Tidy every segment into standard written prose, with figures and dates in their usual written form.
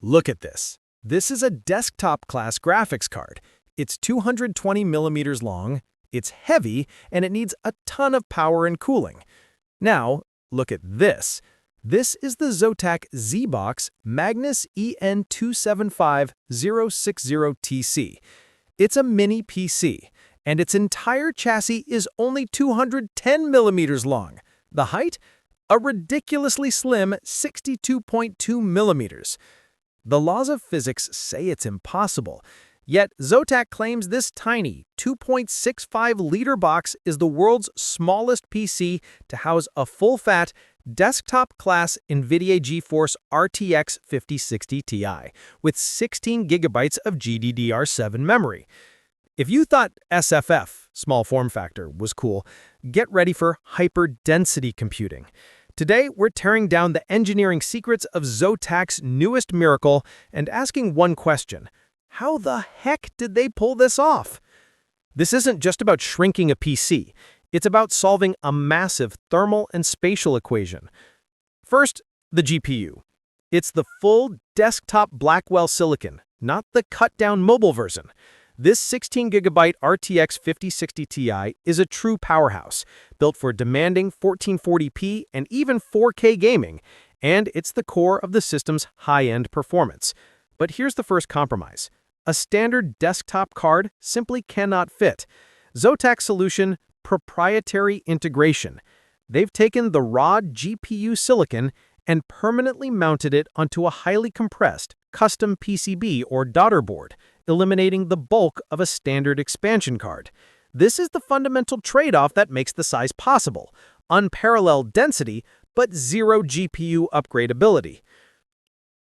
Look at this. This is a desktop-class graphics card. It's 220 millimeters long, it's heavy, and it needs a ton of power and cooling. Now, look at this. This is the ZOTAC ZBOX Magnus EN275060TC. It's a mini PC, and its entire chassis is only 210 millimeters long. The height? A ridiculously slim 62.2 millimeters. The laws of physics say it's impossible, yet ZOTAC claims this tiny 2.65-liter box is the world's smallest PC to house a full-fat, desktop-class NVIDIA GeForce RTX 5060 Ti with 16 gigabytes of GDDR7 memory. If you thought SFF, small form factor, was cool, get ready for hyper-density computing. Today, we're tearing down the engineering secrets of ZOTAC's newest miracle and asking one question: how the heck did they pull this off? This isn't just about shrinking a PC. It's about solving a massive thermal and spatial equation. First, the GPU. It's the full desktop Blackwell silicon, not the cut-down mobile version. This 16GB RTX 5060 Ti is a true powerhouse, built for demanding 1440p and even 4K gaming, and it's the core of the system's high-end performance. But here's the first compromise. A standard desktop card simply cannot fit. ZOTAC's solution: proprietary integration. They've taken the raw GPU silicon and permanently mounted it onto a highly compressed, custom PCB or daughter board, eliminating the bulk of a standard expansion card. This is the fundamental trade-off that makes the size possible: unparalleled density, but zero GPU upgradability.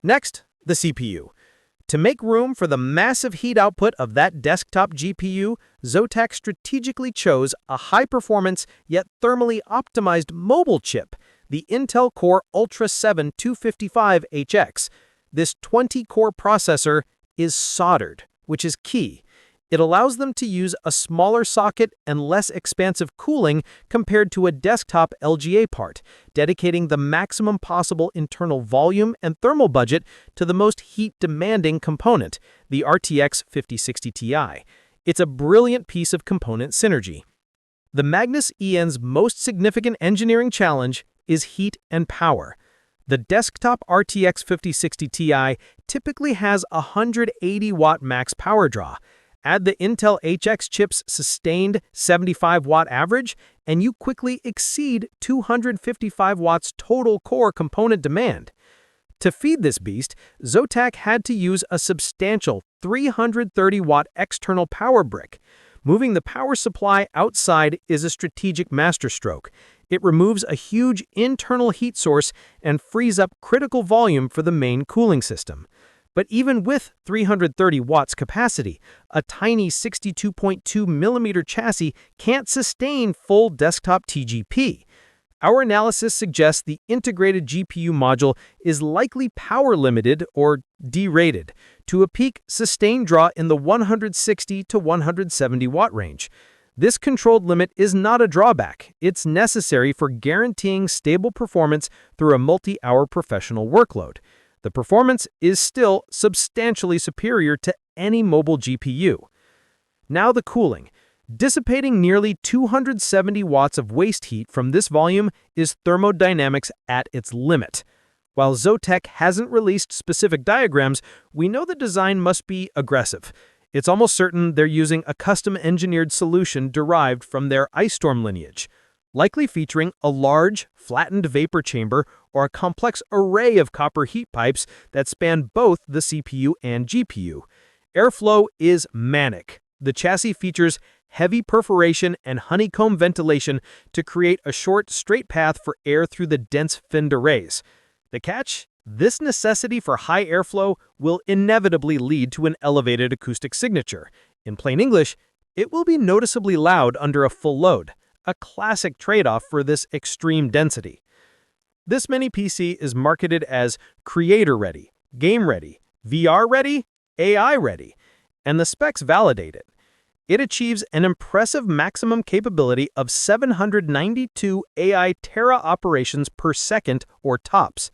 Next, the CPU. To make room for the massive heat output of that desktop GPU, ZOTAC strategically chose a high-performance yet thermally optimized mobile chip, the Intel Core Ultra 7 255HX. This 20-core processor is soldered, which is key. It allows them to use a smaller socket and less expansive cooling compared to a desktop LGA part, dedicating the maximum possible internal volume and thermal budget to the most heat-demanding component, the RTX 5060 Ti. It's a brilliant piece of component synergy. The Magnus EN's most significant engineering challenge is heat and power. The desktop RTX 5060 Ti typically has a 180-watt max power draw. Add the Intel HX chip's sustained 75-watt average, and you quickly exceed 255 watts total core component demand. To feed this beast, ZOTAC had to use a substantial 330-watt external power brick. Moving the power supply outside is a strategic masterstroke. It removes a huge internal heat source and frees up critical volume for the main cooling system. But even with 330 watts capacity, a tiny 62.2 millimeter chassis can't sustain full desktop TGP. Our analysis suggests the integrated GPU module is likely power limited or derated to a peak sustained draw in the 160 to 170 watt range. This controlled limit is not a drawback. It's necessary for guaranteeing stable performance through a multi-hour professional workload. The performance is still substantially superior to any mobile GPU. Now the cooling. Dissipating nearly 270 watts of waste heat from this volume is thermodynamics at its limit. While ZOTAC hasn't released specific diagrams, we know the design must be aggressive. It's almost certain they're using a custom-engineered solution derived from their Ice Storm lineage, likely featuring a large, flattened vapor chamber or a complex array of copper heat pipes that span both the CPU and GPU. Airflow is manic. The chassis features heavy perforation and honeycomb ventilation to create a short, straight path for air through the dense finned arrays. The catch? This necessity for high airflow will inevitably lead to an elevated acoustic signature. In plain English, it will be noticeably loud under a full load, a classic trade-off for this extreme density. This mini PC is marketed as creator-ready, game-ready, VR-ready, AI-ready, and the specs validate it. It achieves an impressive maximum capability of 792 AI tera operations per second or TOPS.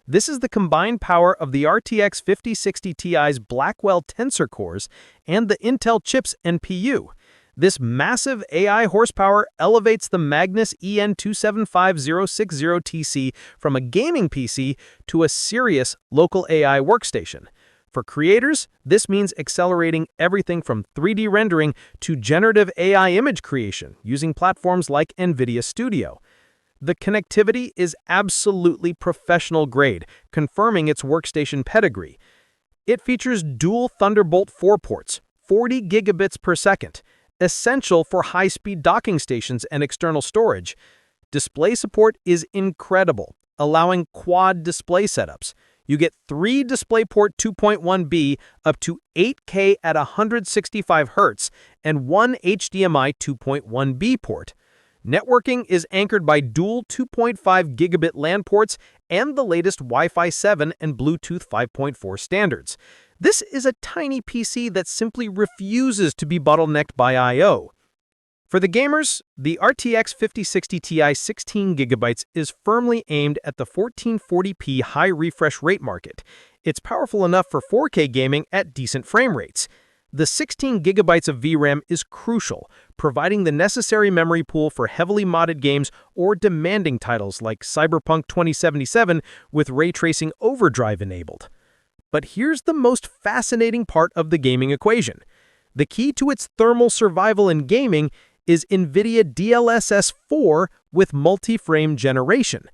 This is the combined power of the RTX 5060 Ti's Blackwell Tensor cores and the Intel chip's NPU. This massive AI horsepower elevates the Magnus EN275060TC from a gaming PC to a serious local AI workstation. For creators, this means accelerating everything from 3D rendering to generative AI image creation using platforms like NVIDIA Studio. The connectivity is absolutely professional grade, confirming its workstation pedigree. It features dual Thunderbolt 4 ports, 40 gigabits per second, essential for high-speed docking stations and external storage. Display support is incredible, allowing quad display setups. You get 3 DisplayPort 2.1b up to 8K at 165 Hz and 1 HDMI 2.1b port. Networking is anchored by dual 2.5 gigabit LAN ports and the latest Wi-Fi 7 and Bluetooth 5.4 standards. This is a tiny PC that simply refuses to be bottlenecked by I/O. For the gamers, the RTX 5060 Ti 16GB is firmly aimed at the 1440p high refresh rate market. It's powerful enough for 4K gaming at decent frame rates. The 16GB of VRAM is crucial, providing the necessary memory pool for heavily modded games or demanding titles like Cyberpunk 2077 with ray tracing overdrive enabled. But here's the most fascinating part of the gaming equation. The key to its thermal survival in gaming is NVIDIA DLSS 4 with multi-frame generation.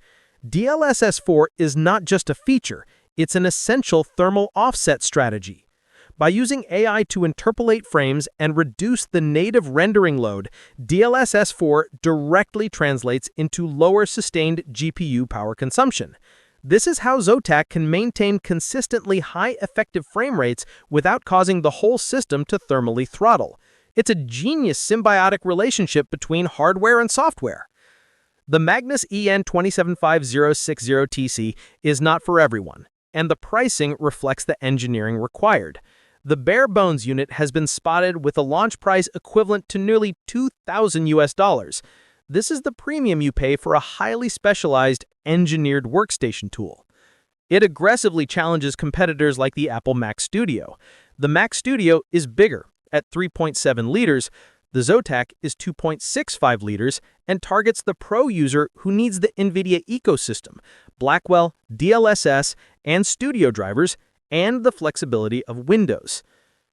DLSS 4 is not just a feature, it's an essential thermal offset strategy. By using AI to interpolate frames and reduce the native rendering load, DLSS 4 directly translates into lower sustained GPU power consumption. This is how ZOTAC can maintain consistently high effective frame rates without causing the whole system to thermally throttle. It's a genius symbiotic relationship between hardware and software. The Magnus EN275060TC is not for everyone, and the pricing reflects the engineering required. The bare-bones unit has been spotted with a launch price equivalent to nearly $2,000. This is the premium you pay for a highly specialized, engineered workstation tool. It aggressively challenges competitors like the Apple Mac Studio. The Mac Studio is bigger, at 3.7 liters, the ZOTAC is 2.65 liters, and targets the pro user who needs the NVIDIA ecosystem, Blackwell, DLSS, and Studio drivers, and the flexibility of Windows.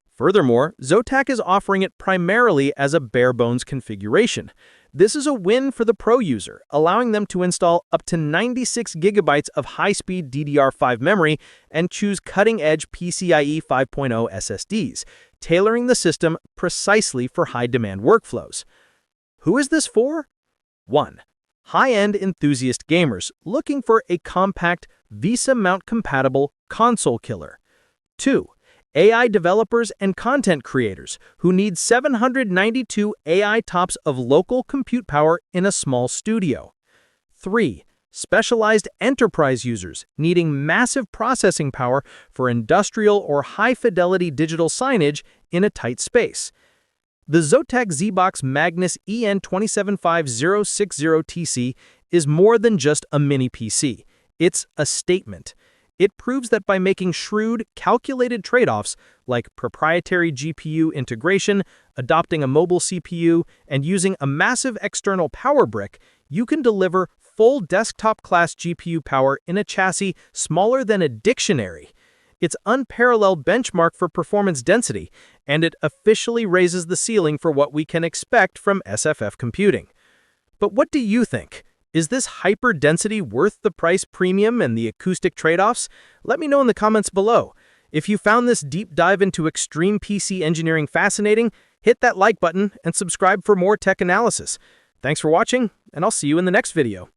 Furthermore, ZOTAC is offering it primarily as a bare-bones configuration. This is a win for the pro user, allowing them to install up to 96 gigabytes of high-speed DDR5 memory and choose cutting-edge PCIe 5.0 SSDs, tailoring the system precisely for high-demand workflows. Who is this for? 1. High-end enthusiast gamers looking for a compact, VESA mount-compatible console killer. 2. AI developers and content creators who need 792 AI TOPS of local compute power in a small studio. 3. Specialized enterprise users needing massive processing power for industrial or high-fidelity digital signage in a tight space. The ZOTAC ZBOX Magnus EN275060TC is more than just a mini PC. It's a statement. It proves that by making shrewd, calculated trade-offs like proprietary GPU integration, adopting a mobile CPU, and using a massive external power brick, you can deliver full desktop-class GPU power in a chassis smaller than a dictionary. It's unparalleled benchmark for performance density, and it officially raises the ceiling for what we can expect from SFF computing. But what do you think? Is this hyper-density worth the price premium and the acoustic trade-offs? Let me know in the comments below. If you found this deep dive into extreme PC engineering fascinating, hit that like button and subscribe for more tech analysis. Thanks for watching, and I'll see you in the next video.